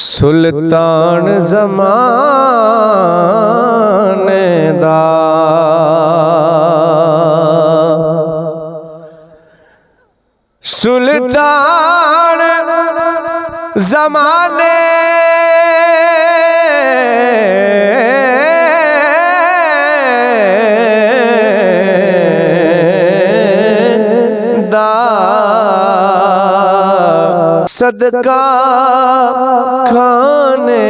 सुल्तान ज़माने दा सुल्तान ज़माने दा सदका खाने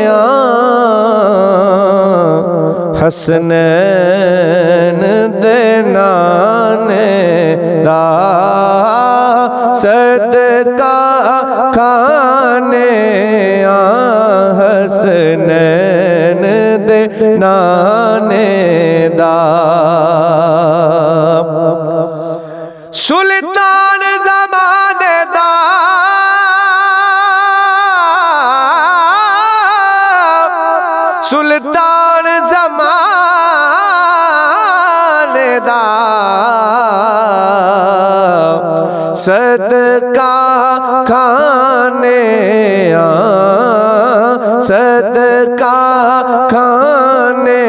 हसनैन दे नाने दा सदका खाने हसनैन दे नाने दा सुल्तान ज़माने दा सुल्तान ज़माने दा सदका खाने सदका खाने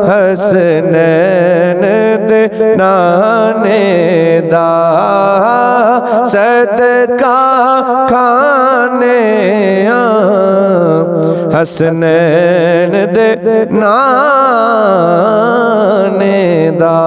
हसनैन दे नाने दा सदका खाने हसनैन दे नाने दा।